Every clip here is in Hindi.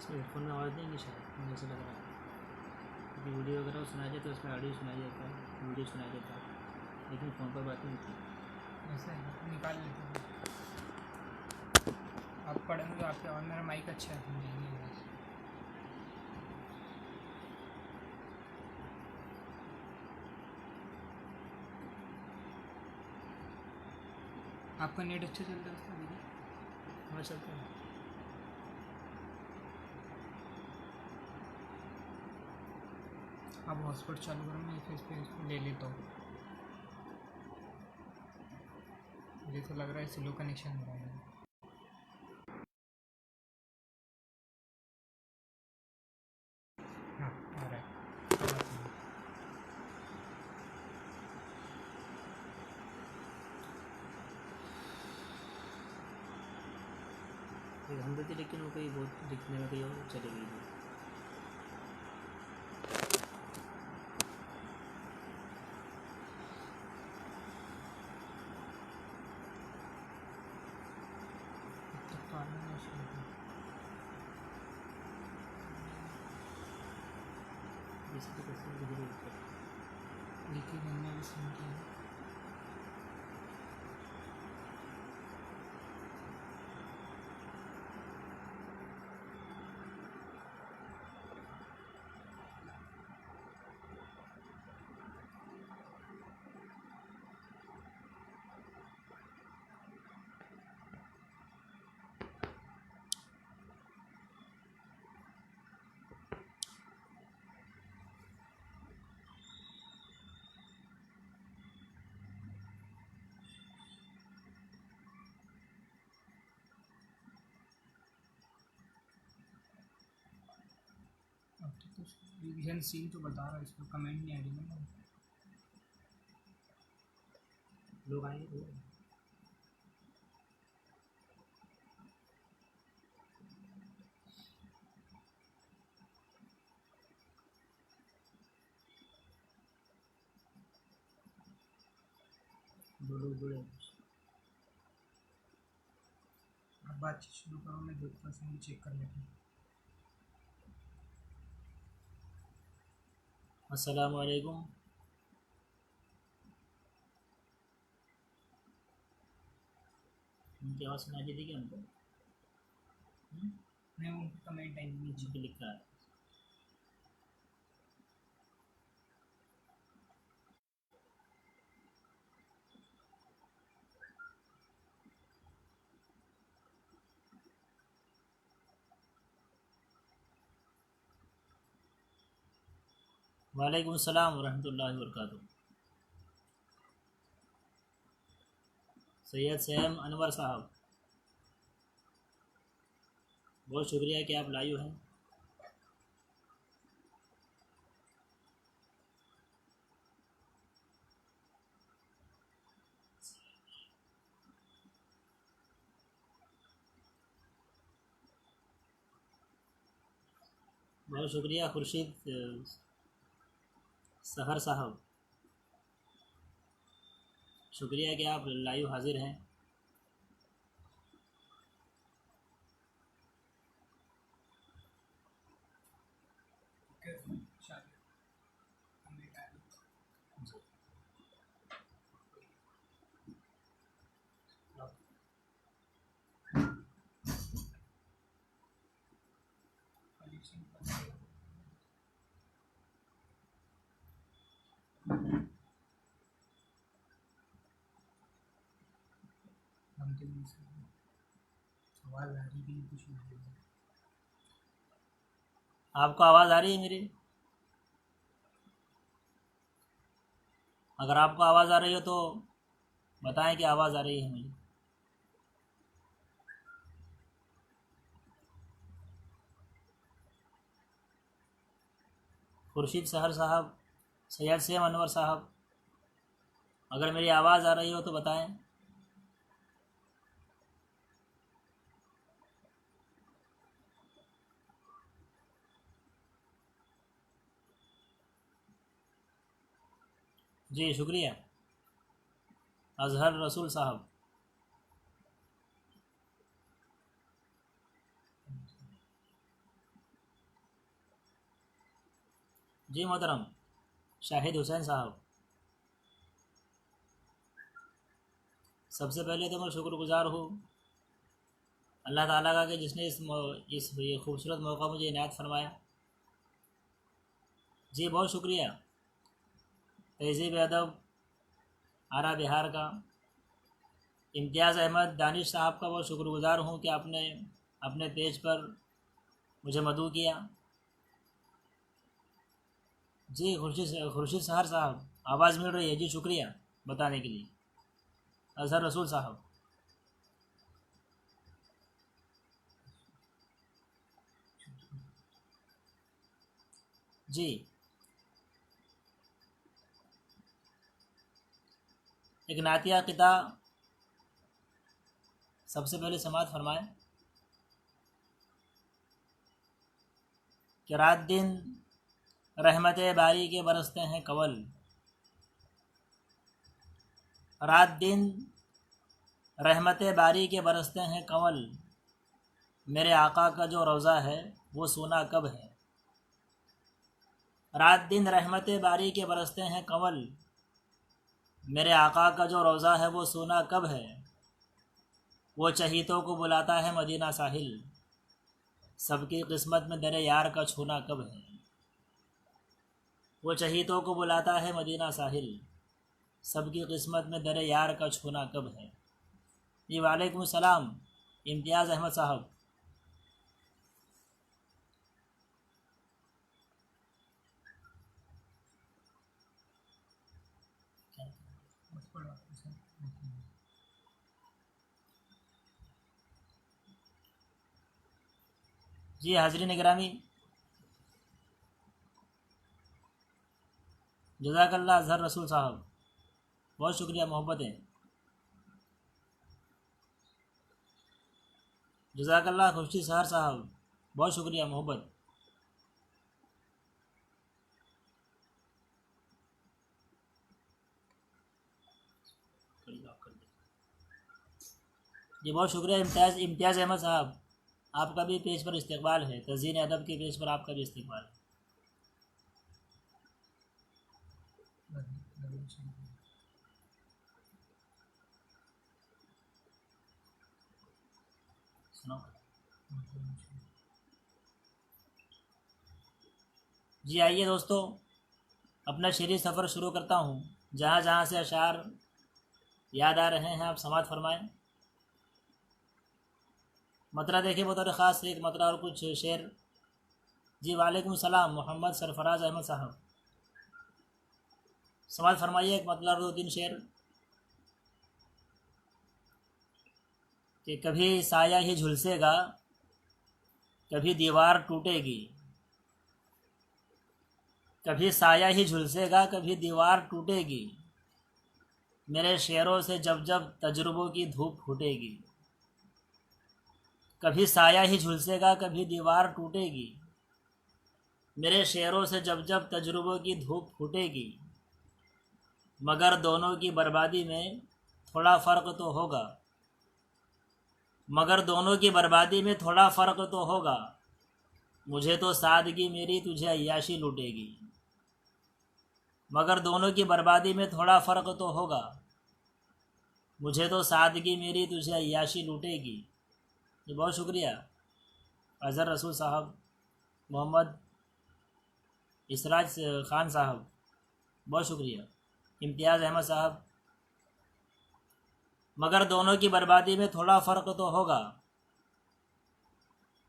इसमें हेडफोन में आवाज़ देंगे शायद, मुझे ऐसा लग रहा है, क्योंकि वीडियो वगैरह सुनाया जाता है, उसमें ऑडियो सुनाया जाता है, वीडियो सुनाया जाता है, लेकिन फ़ोन पर बात नहीं होती। ऐसा है, निकाल लेते हैं। आप पढ़ेंगे आपके, और मेरा माइक अच्छा है, समझेंगे आवाज़। आपका नेट अच्छा चलता है उसका दीदी? हाँ चलता है। आप हॉटस्पॉट चालू करो, मैं फिर इस पर ले लेता हूँ। मुझे तो लग रहा है स्लो कनेक्शन हो रहा है। हाँ आ रहा है। एक हमदर्दी, लेकिन वो कहीं बहुत दिखने में कहीं और चली गई थी। तो आना नहीं शुरू हुआ। इसी तो कैसे दिख रही है। देखिए मैंने भी सुन किया। तो रिवीजन सीन तो बता रहा है, इसको कमेंट नहीं आ रही ना। लोग आएंगे तो दो लोग जुड़े। अब बातचीत शुरू करो, मैं देखता हूँ, चेक कर लेता हूँ। अस्सलाम वालेकुम। उनकी आवाज़ सुनाई देती क्या उनको? मैं उनको कमेंट आएंगे नीचे। नीचे लिखा है। वालेकुम अस्सलाम वरहमतुल्लाहि वबरकातुहू। सैयद सैम अनवर साहब, बहुत शुक्रिया कि आप लाइव हैं। बहुत शुक्रिया खुर्शीद सहर साहब, शुक्रिया कि आप लाइव हाजिर हैं। आवाज़ आ रही भी कुछ नहीं। आपको आवाज़ आ रही है मेरी? अगर आपको आवाज़ आ रही हो तो बताएं कि आवाज़ आ रही है मुझे। खुर्शीद सहर साहब, सैयद सैम अनवर साहब, अगर मेरी आवाज़ आ रही हो तो बताएं। जी शुक्रिया। अजहर रसूल साहब, जी मोहतरम शाहिद हुसैन साहब, सबसे पहले तो मैं शुक्रगुज़ार हूँ अल्लाह ताला का कि जिसने इस ये खूबसूरत मौका मुझे इनायत फरमाया। जी बहुत शुक्रिया। तहज़ीब अदब आरा बिहार का इम्तियाज़ अहमद दानिश साहब का बहुत शुक्रगुज़ार हूँ कि आपने अपने पेज पर मुझे मदऊ किया। जी खुर्शीद सहर साहब, आवाज़ मिल रही है जी, शुक्रिया बताने के लिए। अजहर रसूल साहब, जी एक नातिया किता सबसे पहले समात फरमाएं कि रात दिन रहमत बारी के बरसते हैं कवल, रात दिन रहमत बारी के बरसते हैं कंवल, मेरे आका का जो रोज़ा है वो सोना कब है। रात दिन रहमत बारी के बरसते हैं कंवल, मेरे आका का जो रोज़ा है वो सोना कब है। वो चहीतों को बुलाता है मदीना साहिल, सबकी किस्मत में दरे यार का छूना कब है। वो चहीतों को बुलाता है मदीना साहिल, सबकी किस्मत में दरे यार का छूना कब है। जी वालेकुम सलाम इम्तियाज़ अहमद साहब। जी हाज़रीन निगरानी, जज़ाकल्लाह अज़हर रसूल साहब, बहुत शुक्रिया, मोहब्बतें। जज़ाकल्लाह खुर्शीद सहर साहब, बहुत शुक्रिया, मोहब्बत। जी बहुत शुक्रिया इम्तियाज़ अहमद साहब, आपका भी पेज पर इस्तकबाल है, तज़ीन अदब के पेज पर आपका भी इस्तकबाल है। सुनो जी, आइए दोस्तों अपना शेरी सफ़र शुरू करता हूँ। जहाँ जहाँ से अशार याद आ रहे हैं आप समात फरमाएं। मतरा देखिए बतौर ख़ास एक मतरा और कुछ शेर। जी वालेकुम सलाम मोहम्मद सरफराज अहमद साहब, समात फरमाइए एक मतलब 2-3 शेर। कि कभी साया ही झुलसेगा, कभी दीवार टूटेगी, कभी साया ही झुलसेगा, कभी दीवार टूटेगी, मेरे शेरों से जब जब तजुर्बों की धूप फूटेगी। कभी साया ही झुलसेगा, कभी दीवार टूटेगी, मेरे शेरों से जब जब तजुर्बों की धूप फूटेगी, मगर दोनों की बर्बादी में थोड़ा फ़र्क तो होगा, मगर दोनों की बर्बादी में थोड़ा फ़र्क तो होगा, मुझे तो सादगी मेरी तुझे अय्याशी लूटेगी। मगर दोनों की बर्बादी में थोड़ा फ़र्क तो होगा, मुझे तो सादगी मेरी तुझे अय्याशी लूटेगी। जी बहुत शुक्रिया अज़हर रसूल साहब, मोहम्मद इसराज ख़ान साहब, बहुत शुक्रिया। इम्तियाज़ अहमद साहब, मगर दोनों की बर्बादी में थोड़ा फ़र्क तो होगा,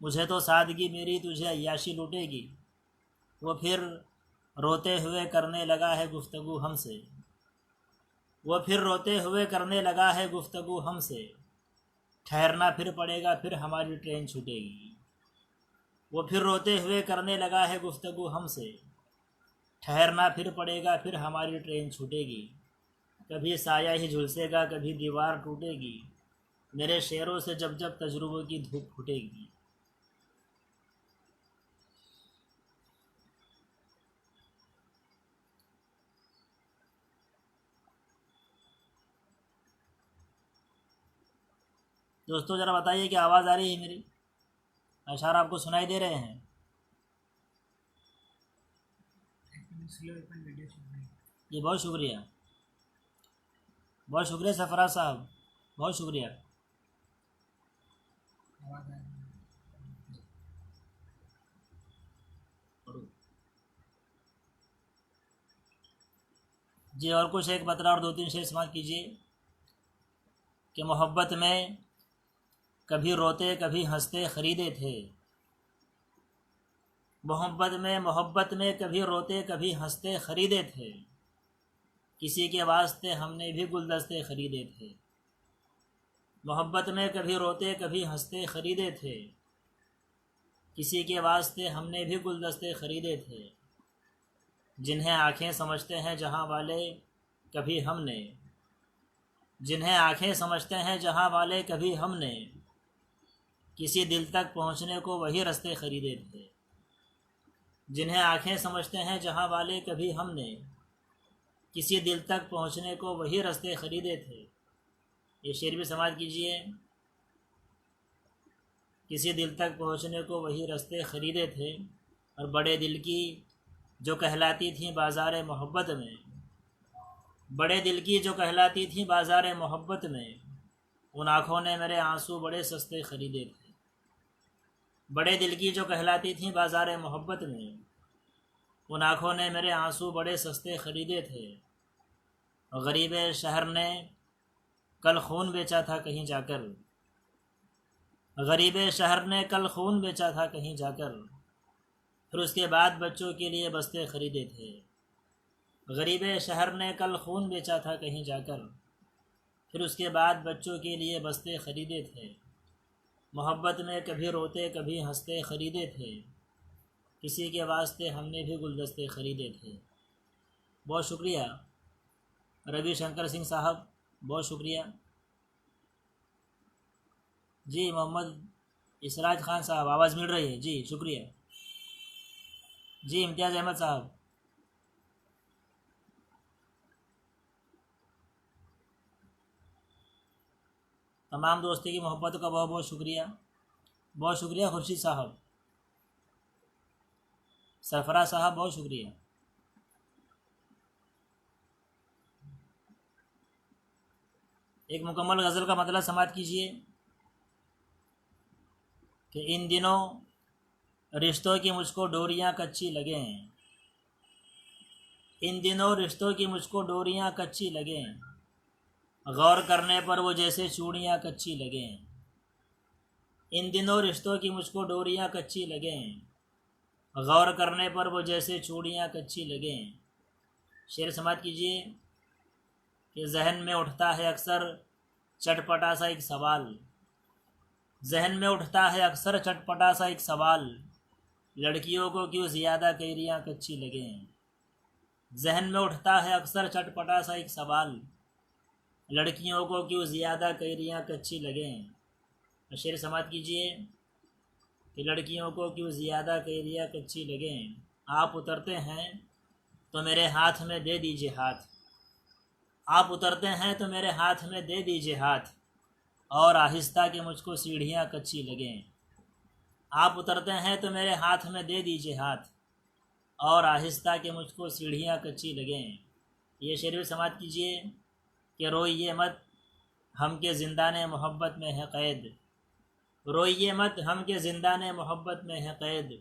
मुझे तो सादगी मेरी तुझे अय्याशी लूटेगी। वो फिर रोते हुए करने लगा है गुफ्तगू हमसे, वो फिर रोते हुए करने लगा है गुफ्तगू हमसे, ठहरना फिर पड़ेगा फिर हमारी ट्रेन छूटेगी। वो फिर रोते हुए करने लगा है गुफ्तगू हमसे, ठहरना फिर पड़ेगा फिर हमारी ट्रेन छूटेगी। कभी साया ही झुलसेगा, कभी दीवार टूटेगी, मेरे शेरों से जब जब तजुर्बों की धूप फूटेगी। दोस्तों ज़रा बताइए कि आवाज़ आ रही है मेरी, अशार आपको सुनाई दे रहे हैं? स्लो अपन वीडियो चल रही है। जी बहुत शुक्रिया सरफराज साहब, बहुत शुक्रिया। आवाज़ आ रही है। जी और कुछ एक पतरा और 2-3 शेर समाप्त कीजिए कि मोहब्बत में कभी रोते कभी हंसते ख़रीदे थे, मोहब्बत में कभी रोते कभी हंसते ख़रीदे थे, किसी के वास्ते हमने भी गुलदस्ते ख़रीदे थे। मोहब्बत में कभी रोते कभी हंसते ख़रीदे थे, किसी के वास्ते हमने भी गुलदस्ते ख़रीदे थे। जिन्हें आँखें समझते हैं जहाँ वाले कभी हमने, जिन्हें आँखें समझते हैं जहाँ वाले कभी हमने, किसी दिल तक पहुँचने को वही रास्ते ख़रीदे थे। जिन्हें आँखें समझते हैं जहाँ वाले कभी हमने, किसी दिल तक पहुँचने को वही रास्ते ख़रीदे थे। ये शेर भी समाप्त कीजिए। किसी दिल तक पहुँचने को वही रास्ते ख़रीदे थे, और बड़े दिल की जो कहलाती थी बाज़ार मोहब्बत में, बड़े दिल की जो कहलाती थी बाज़ार मोहब्बत में, उन आँखों ने मेरे आंसू बड़े सस्ते ख़रीदे थे। बड़े दिल की जो कहलाती थी बाज़ार मोहब्बत में, उन आँखों ने मेरे आंसू बड़े सस्ते ख़रीदे थे। गरीब शहर ने कल खून बेचा था कहीं जाकर, गरीब शहर ने कल खून बेचा था कहीं जाकर, फिर उसके बाद बच्चों के लिए बस्ते ख़रीदे थे। गरीब शहर ने कल खून बेचा था कहीं जाकर, फिर उसके बाद बच्चों के लिए बस्ते ख़रीदे थे। मोहब्बत में कभी रोते कभी हंसते ख़रीदे थे, किसी के वास्ते हमने भी गुलदस्ते ख़रीदे थे। बहुत शुक्रिया रवि शंकर सिंह साहब, बहुत शुक्रिया। जी मोहम्मद इसराज खान साहब, आवाज़ मिल रही है जी, शुक्रिया। जी इम्तियाज़ अहमद साहब, तमाम दोस्ती की मोहब्बत का बहुत बहुत शुक्रिया, बहुत शुक्रिया। खुर्शीद साहब, सरफराज साहब, बहुत शुक्रिया। एक मुकम्मल गज़ल का मतलब समाप्त कीजिए कि इन दिनों रिश्तों की मुझको डोरियां कच्ची लगें, इन दिनों रिश्तों की मुझको डोरियां कच्ची लगें, गौर करने पर वो जैसे चूड़ियाँ कच्ची लगें। इन दिनों रिश्तों की मुझको डोरियां कच्ची लगें, गौर करने पर वो जैसे चूड़ियाँ कच्ची लगें। शेर समाप्त कीजिए कि जहन में उठता है अक्सर चटपटा सा एक सवाल, जहन में उठता है अक्सर चटपटा सा एक सवाल, लड़कियों को क्यों ज़्यादा कैरियाँ कच्ची लगें। जहन में उठता है अक्सर चटपटा सा एक सवाल, लड़कियों को क्यों ज़्यादा कैरियाँ कच्ची लगें। शेर समाप्त कीजिए कि लड़कियों को क्यों ज़्यादा कैरियाँ कच्ची लगें। आप उतरते हैं तो मेरे हाथ में दे दीजिए हाथ, आप उतरते हैं तो मेरे हाथ में दे दीजिए हाथ, और आहिस्ता कि मुझको सीढ़ियाँ कच्ची लगें। आप उतरते हैं तो मेरे हाथ में दे दीजिए हाथ, और आहिस्ता कि मुझको सीढ़ियाँ कच्ची लगें। ये शेर भी समाप्त कीजिए कि रोइए मत हम के ज़िंदाने मोहब्बत में है क़ैद, रोइए मत हम के ज़िंदाने मोहब्बत में है क़ैद,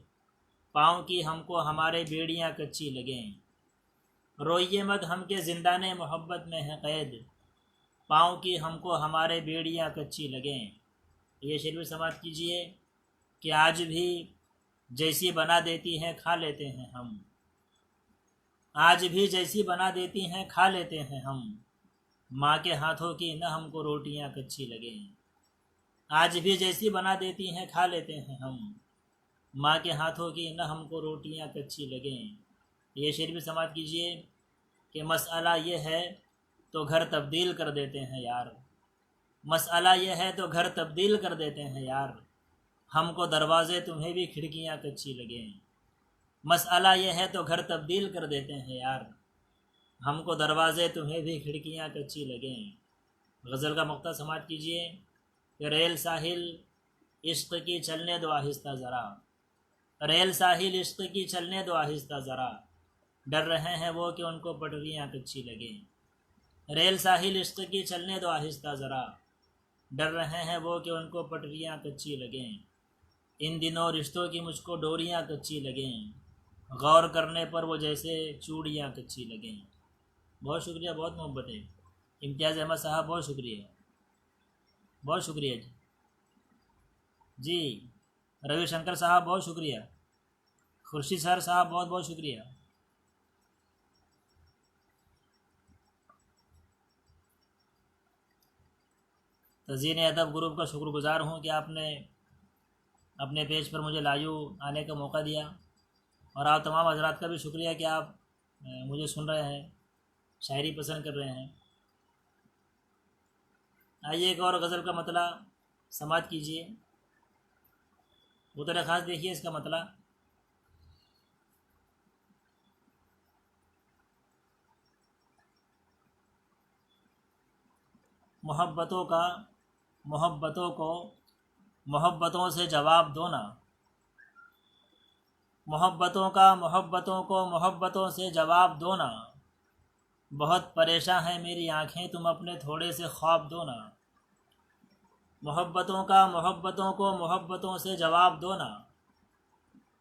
पाँव की हमको हमारे बेड़ियाँ कच्ची लगें। रोइए मत हम के ज़िंदाने मोहब्बत में है क़ैद, पाँव की हमको हमारे बेड़ियाँ कच्ची लगें। ये शेर भी समाप्त कीजिए कि आज भी जैसी बना देती हैं खा लेते हैं हम, आज भी जैसी बना देती हैं खा लेते हैं हम, माँ के हाथों की न हमको रोटियां कच्ची लगें। आज भी जैसी बना देती हैं खा लेते हैं हम, माँ के हाथों की न हमको रोटियां कच्ची लगें। ये शेर भी समाप्त कीजिए कि मसला ये है तो घर तब्दील कर देते हैं यार, मसला ये है तो घर तब्दील कर देते हैं यार, हमको दरवाज़े तुम्हें भी खिड़कियाँ कच्ची लगें। मसला ये है तो घर तब्दील कर देते हैं यार, हमको दरवाज़े तुम्हें भी खिड़कियाँ कच्ची लगें। गज़ल का मक्ता समाप्त कीजिए कि रेल साहिल इश्क़ की चलने दो आहिस्ता ज़रा, रेल साहिल इश्क़ की चलने दो आहिस्ता ज़रा, डर रहे हैं वो कि उनको पटरियाँ कच्ची लगें। रेल साहिल इश्क की चलने दो आहिस्ता ज़रा, डर रहे हैं वो कि उनको पटरियाँ कच्ची लगें। इन दिनों रिश्तों की मुझको डोरियाँ कच्ची लगें, गौर करने पर वो जैसे चूड़ियाँ कच्ची लगें। बहुत शुक्रिया, बहुत मोहब्बत है। इम्तियाज़ अहमद साहब बहुत शुक्रिया, बहुत शुक्रिया जी। जी रविशंकर साहब बहुत शुक्रिया, खुर्शीद सर साहब बहुत बहुत शुक्रिया। तज़ीन अदब ग्रुप का शुक्रगुज़ार हूँ कि आपने अपने पेज पर मुझे लाइव आने का मौका दिया, और आप तमाम हजरात का भी शुक्रिया कि आप मुझे सुन रहे हैं, शायरी पसंद कर रहे हैं। आइए एक और गज़ल का मतला समात कीजिए। बुतरे ख़ास देखिए इसका मतला। मोहब्बतों का मोहब्बतों को मोहब्बतों से जवाब दो ना, मोहब्बतों का मोहब्बतों को मोहब्बतों से जवाब दो ना। बहुत परेशान हैं मेरी आँखें, तुम अपने थोड़े से ख्वाब दो ना। मोहब्बतों का मोहब्बतों को मोहब्बतों से जवाब दो ना।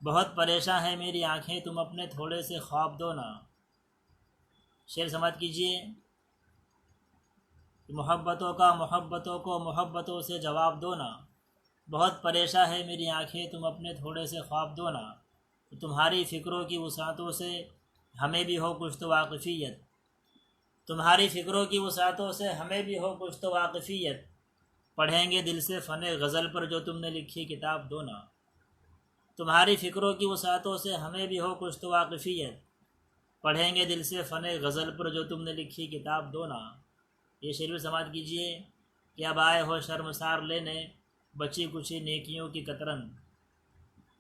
बहुत परेशान हैं मेरी आँखें, तुम अपने थोड़े से ख्वाब दो ना। शेर समात कीजिए। मोहब्बतों का मोहब्बतों को मोहब्बतों से जवाब दो ना। बहुत परेशान है मेरी आँखें, तुम अपने थोड़े से ख्वाब दो ना। तुम्हारी फ़िक्रों की वसातों से हमें भी हो कुछ तो वाक़फ़ियत, तुम्हारी फ़िक्रों की वसातों से हमें भी हो कुछ तो वाक़फ़ियत। पढ़ेंगे दिल से फ़ने गज़ल पर जो तुमने लिखी किताब दो ना। तुम्हारी फ़िक्रों की वसातों से हमें भी हो कुछ तो वाक़फ़ियत। पढ़ेंगे दिल से फ़ने गज़ल पर जो तुमने लिखी किताब दो ना। ये शेर भी समात कीजिए कि अब आए हो शर्मसार लेने बची कुछ ही नेकियों की कतरन।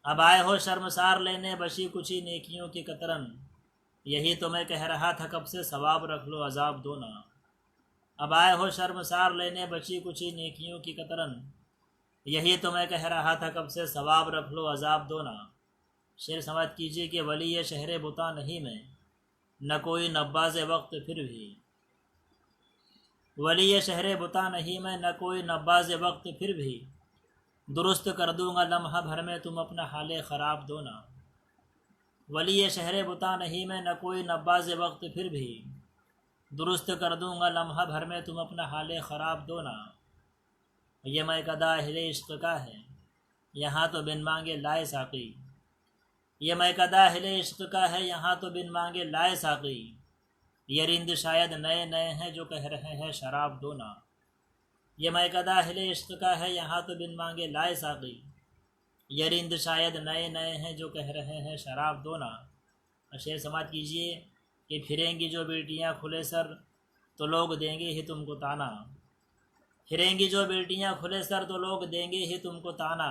अब आए हो शर्मसार लेने बची कुछ ही नेकियों की कतरन। यही तो मैं कह रहा था कब से, सवाब रख लो अजाब दो ना। अब आए हो शर्मसार लेने बची कुछ ही नेकियों की कतरन। यही तो मैं कह रहा था कब से, सवाब रख लो अजाब दो ना। शेर समात कीजिए कि वली ये शहर बुता नहीं मैं, न कोई नब्बाज़ वक्त फिर भी। वली ये शहर बुता नहीं मैं, न कोई नब्बाज़ वक्त फिर भी। दुरुस्त कर दूंगा लम्हा भर में, तुम अपना हाले ख़राब दो ना। वली ये शहर बुता नहीं मैं, न कोई नब्बाज़ वक्त फिर भी। दुरुस्त कर दूंगा लम्हा भर में, तुम अपना हाले ख़राब दो ना। ये मैं कदा अहले इश्क़ का है, यहाँ तो बिन मांगे लाए साक़ी। ये मैं कदा अहले इश्क़ का है, यहाँ तो बिन मांगे लाए साक़ी। ये रिंद शायद नए नए हैं जो कह रहे हैं शराब दो ना। ये मैं कदा अहले इश्क़ का है, यहाँ तो बिन मांगे लाए साक़ी। ये रिंद शायद नए नए हैं जो कह रहे हैं शराब दो ना। शेर समात कीजिए कि फिरेंगी जो बेटियाँ खुले सर तो लोग देंगे ही तुमको ताना। फिरेंगी जो बेटियाँ खुले सर तो लोग देंगे ही तुमको ताना।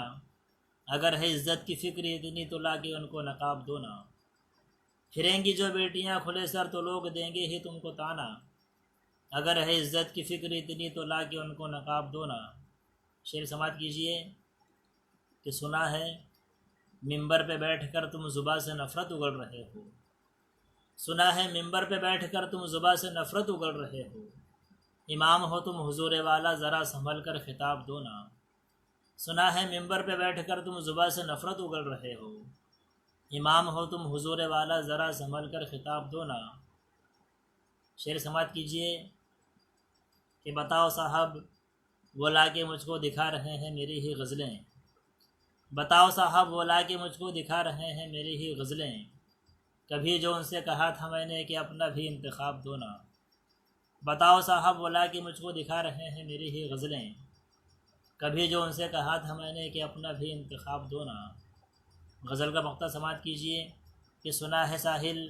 अगर है इज़्ज़त की फ़िक्र इतनी तो लाके उनको नकाब दो ना। फिरेंगी जो बेटियाँ खुले सर तो लोग देंगे ही तुमको ताना। अगर है इज़्ज़त की फ़िक्र इतनी तो लाके उनको नकाब दो ना। शेर समात कीजिए कि सुना है मिंबर पे बैठकर तुम ज़ुबा से नफ़रत उगल रहे हो। सुना है मिंबर पे बैठकर तुम ज़ुबा से नफ़रत उगल रहे हो। इमाम हो तुम हुजूर वाला, ज़रा संभल कर खिताब दो ना। सुना है मिंबर पे बैठकर तुम ज़ुबा से नफ़रत उगल रहे हो। इमाम हो तुम हुजूर वाला, ज़रा संभल कर खिताब दो ना। शेर समात कीजिए कि बताओ साहब वो लाके मुझको दिखा रहे हैं मेरी ही गज़लें। बताओ साहब वो लाके मुझको दिखा रहे हैं मेरी ही गज़लें। कभी जो उनसे कहा था मैंने कि अपना भी इंतखाब दो ना। बताओ साहब वो लाके मुझको दिखा रहे हैं मेरी ही गज़लें। कभी जो उनसे कहा था मैंने कि अपना भी इंतखाब दो ना। गज़ल का मक़ता समात कीजिए कि सुना है साहिल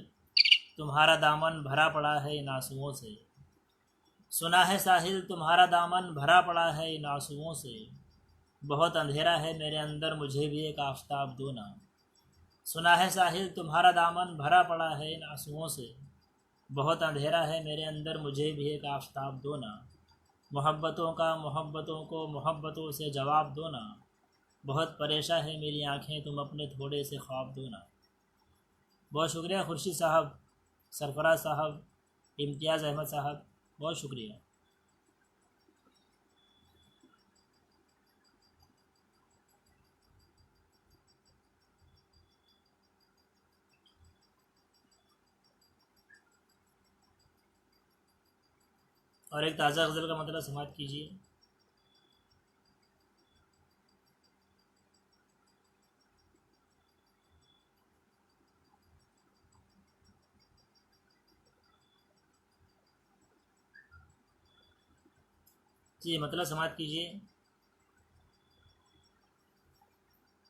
तुम्हारा दामन भरा पड़ा है इन आंसुओं से। सुना है साहिल तुम्हारा दामन भरा पड़ा है इन आंसुओं से। बहुत अंधेरा है मेरे अंदर, मुझे भी एक आफ़ताब दो ना। सुना है साहिल तुम्हारा दामन भरा पड़ा है इन आंसुओं से। बहुत अंधेरा है मेरे अंदर, मुझे भी एक आफ़ताब दो ना। मोहब्बतों का मोहब्बतों को मोहब्बतों से जवाब दो ना। बहुत परेशान है मेरी आँखें, तुम अपने थोड़े से ख्वाब दो ना। बहुत शुक्रिया खुर्शीद साहब, सरफराज साहब, इम्तियाज़ अहमद साहब, बहुत शुक्रिया। और एक ताज़ा गज़ल का मतलब समाप्त कीजिए। जी मतलब समाप्त कीजिए।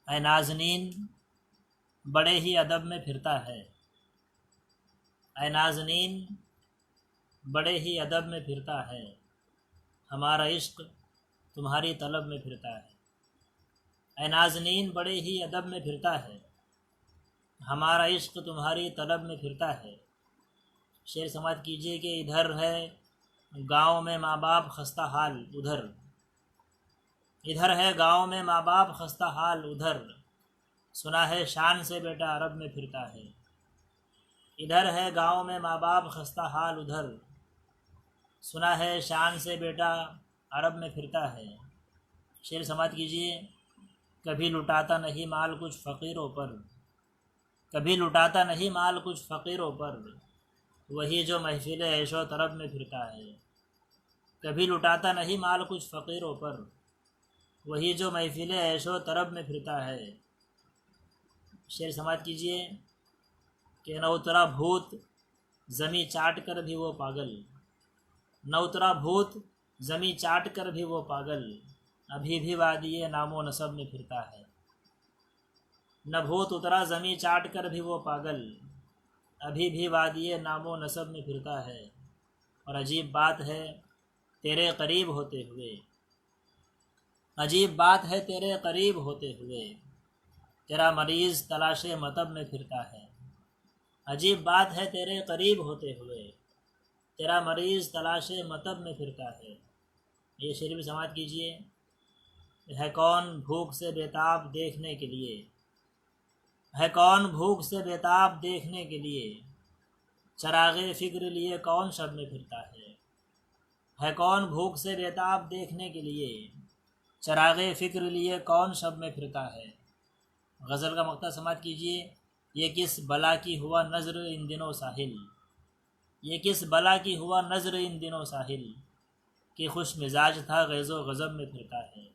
ऐ नाज़नीन बड़े ही अदब में फिरता है, ऐ नाज़नीन बड़े ही अदब में फिरता है, हमारा इश्क तुम्हारी तलब में फिरता है। ऐ नाज़नीन बड़े ही अदब में फिरता है, हमारा इश्क तुम्हारी तलब में फिरता है। शेर समाप्त कीजिए कि इधर है गाँव में माँ बाप खस्ता हाल उधर, इधर है गाँव में माँ बाप खस्ता हाल उधर, सुना है शान से बेटा अरब में फिरता है। इधर है गाँव में माँ बाप खस्ता हाल उधर, सुना है शान से बेटा अरब में फिरता है। शेर समाप्त कीजिए। कभी लुटाता नहीं माल कुछ फ़कीरों पर, कभी लुटाता नहीं माल कुछ फ़कीरों पर, वही जो महफिल ऐशो तरब में फिरता है। कभी लुटाता नहीं माल कुछ फ़कीरों पर, वही जो महफिल ऐशो तरब में फिरता है। शेर समाप्त कीजिए कि न उतरा भूत ज़मी चाट कर भी वो पागल, न उतरा भूत ज़मी चाट कर भी वो पागल, अभी भी वादिये नामो नसब में फिरता है। न भूत उतरा ज़मी चाट कर भी वो पागल, अभी भी वादिये नामो नसब में फिरता है। और अजीब बात है तेरे करीब होते हुए, अजीब बात है तेरे करीब होते हुए, तेरा मरीज़ तलाशे मतब में फिरता है। अजीब बात है तेरे करीब होते हुए, तेरा मरीज़ तलाशे मतब में फिरता है। ये शेर भी समाप्त कीजिए। है कौन भूख से बेताब देखने के लिए, है कौन भूख से बेताब देखने के लिए, चरागे फ़िक्र लिए कौन शब में फिरता है कौन भूख से बेताब देखने के लिए, चरागे फ़िक्र लिए कौन शब में फिरता है। गज़ल का मक़ता समाप्त कीजिए। ये किस बला की हुआ नज़र इन दिनों साहिल, ये किस बला की हुआ नज़र इन दिनों साहिल, कि खुश मिजाज था गैज़ो गज़ब में फिरता है।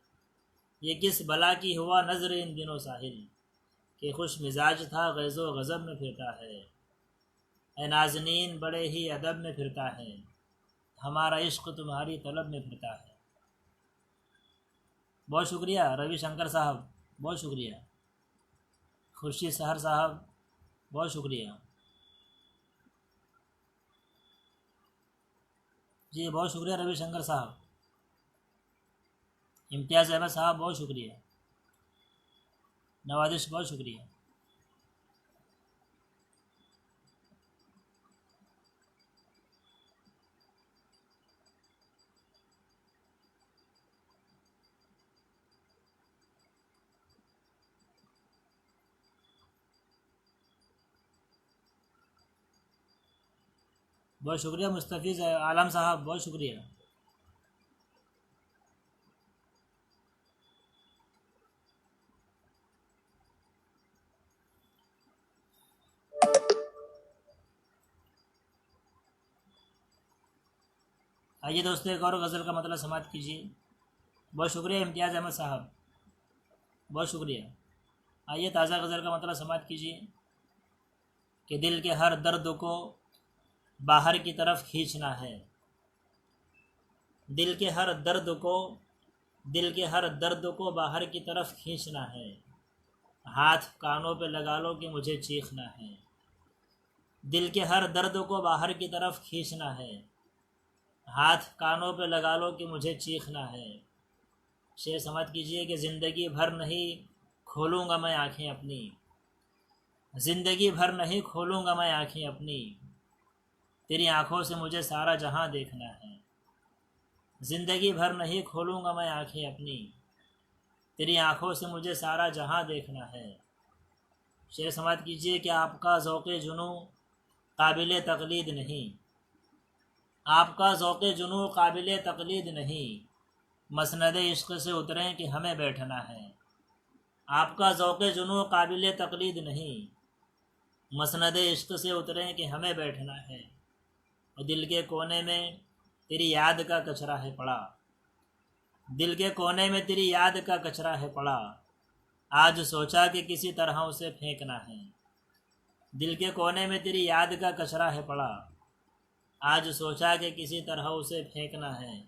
ये किस बला की हुआ नज़र इन दिनों साहिल, कि खुश मिजाज था गैज़ो गज़ब में फिरता है। ऐ नाज़नीन बड़े ही अदब में फिरता है, हमारा इश्क तुम्हारी तलब में फिरता है। बहुत शुक्रिया रवि शंकर साहब, बहुत शुक्रिया। खुर्शीद सहर साहब, बहुत शुक्रिया जी, बहुत शुक्रिया रवि शंकर साहब। इम्तियाज़ अहमद साहब, बहुत शुक्रिया। नवाजिश, बहुत शुक्रिया। बहुत शुक्रिया मुस्तफ़ीज़ आलम साहब, बहुत शुक्रिया। आइए दोस्तों एक और गज़ल का मतलब समाप्त कीजिए। बहुत शुक्रिया इम्तियाज़ अहमद साहब, बहुत शुक्रिया। आइए ताज़ा गज़ल का मतलब समाप्त कीजिए कि दिल के हर दर्द को बाहर की तरफ खींचना है, दिल के हर दर्द को, दिल के हर दर्द को बाहर की तरफ खींचना है, हाथ कानों पे लगा लो कि मुझे चीखना है। दिल के हर दर्द को बाहर की तरफ खींचना है, हाथ कानों पे लगा लो कि मुझे चीखना है। शेर समझ कीजिए कि ज़िंदगी भर नहीं खोलूँगा मैं आँखें अपनी, ज़िंदगी भर नहीं खोलूँगा मैं आँखें अपनी, तेरी आँखों से मुझे सारा जहां देखना है। ज़िंदगी भर नहीं खोलूँगा मैं आँखें अपनी, तेरी आँखों से मुझे सारा जहां देखना है। शेर समाप्त कीजिए कि आपका ज़ौक़े जुनूँ काबिल तकलीद नहीं, आपका ज़ौक़े जुनू काबिल तकलीद नहीं, मसनद इश्क़ से उतरें कि हमें बैठना है। आपका ज़ौक़े जुनू काबिल तकलीद नहीं, मसनद इश्क़ से उतरें कि हमें बैठना है। और दिल के कोने में तेरी याद का कचरा है पड़ा, दिल के कोने में तेरी याद का कचरा है पड़ा, आज सोचा कि किसी तरह उसे फेंकना है। दिल के कोने में तेरी याद का कचरा है पड़ा, आज सोचा कि किसी तरह उसे फेंकना है।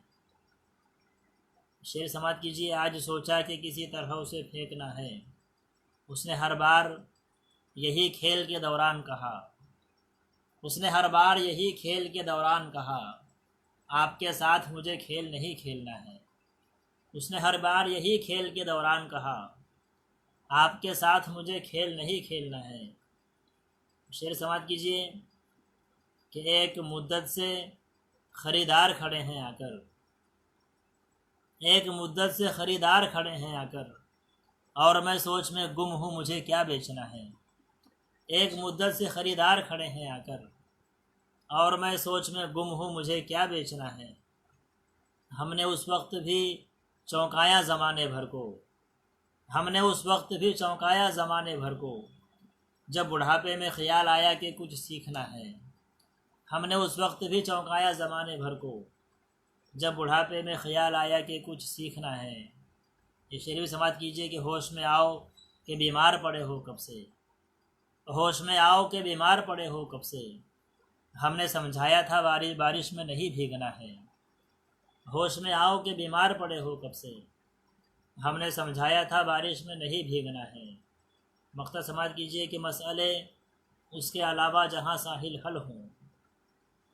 शेर समाप्त कीजिए। आज सोचा कि किसी तरह उसे फेंकना है, उसने हर बार यही खेल के दौरान कहा, उसने हर बार यही खेल के दौरान कहा, आपके साथ मुझे खेल नहीं खेलना है। उसने हर बार यही खेल के दौरान कहा, आपके साथ मुझे खेल नहीं खेलना है। शेर समाप्त कीजिए कि एक मुद्दत से ख़रीदार खड़े हैं आकर, एक मुद्दत से ख़रीदार खड़े हैं आकर, और मैं सोच में गुम हूँ मुझे क्या बेचना है। एक मुद्दत से ख़रीदार खड़े हैं आकर, और मैं सोच में गुम हूँ मुझे क्या बेचना है। हमने उस वक्त भी चौंकाया ज़माने भर को, हमने उस वक्त भी चौंकाया ज़माने भर को, जब बुढ़ापे में ख़्याल आया कि कुछ सीखना है। हमने उस वक्त भी चौंकाया ज़माने भर को, जब बुढ़ापे में ख़्याल आया कि कुछ सीखना है। ये शेर भी समाप्त कीजिए कि होश में आओ कि बीमार पड़े हो कब से, होश में आओ कि बीमार पड़े हो कब से, हमने समझाया था बारिश में नहीं भीगना है। होश में आओ कि बीमार पड़े हो कब से, हमने समझाया था बारिश में नहीं भीगना है। मक़सद समाप्त कीजिए कि मसले उसके अलावा जहाँ साहिल हल हों,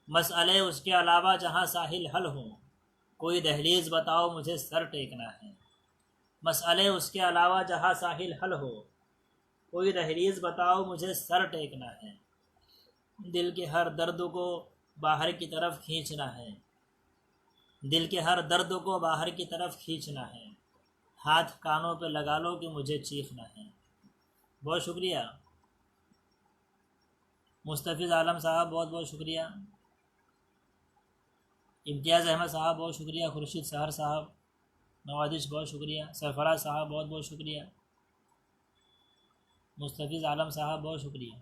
मसले उसके अलावा जहाँ साहिल हल हों, कोई दहलीज़ बताओ मुझे सर टेकना है। मसले उसके अलावा जहाँ साहिल हल हो, कोई दहलीज़ बताओ मुझे सर टेकना है। दिल के हर दर्द को बाहर की तरफ खींचना है, दिल के हर दर्द को बाहर की तरफ खींचना है। हाथ कानों पे लगा लो कि मुझे चीखना है। बहुत शुक्रिया मुस्तफ़िज़ आलम साहब, बहुत बहुत शुक्रिया। इम्तियाज़ अहमद साहब बहुत शुक्रिया। खुर्शीद सहर साहब, नवाजिश बहुत शुक्रिया। सरफराज साहब बहुत बहुत शुक्रिया। मुस्तफ़िज़ आलम साहब बहुत शुक्रिया।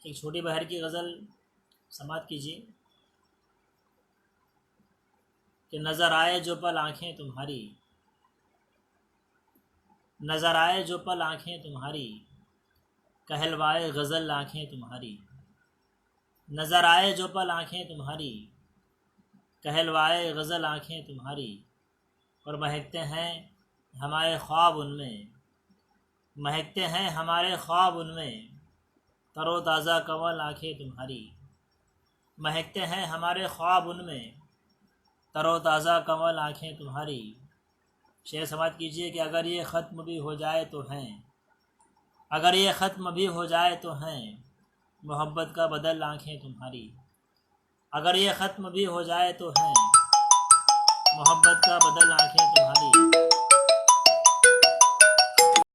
एक छोटी बहर की गज़ल समाप्त कीजिए कि नज़र आए जो पल आँखें तुम्हारी, नज़र आए जो पल आँखें तुम्हारी, कहलवाए गज़ल आँखें तुम्हारी। नज़र आए जो पल आँखें तुम्हारी, कहलवाए गज़ल आँखें तुम्हारी। और महकते हैं हमारे ख्वाब उनमें, महकते हैं हमारे ख्वाब उनमें, तरोताज़ा कंवल आँखें तुम्हारी। महकते हैं हमारे ख्वाब उनमें, तरोताज़ा कंवल आँखें तुम्हारी। शेर समाप्त कीजिए कि अगर ये ख़त्म भी हो जाए तो हैं, अगर ये ख़त्म भी हो जाए तो हैं, मोहब्बत का बदल आँखें तुम्हारी। अगर ये ख़त्म भी हो जाए तो हैं, मोहब्बत का बदल आँखें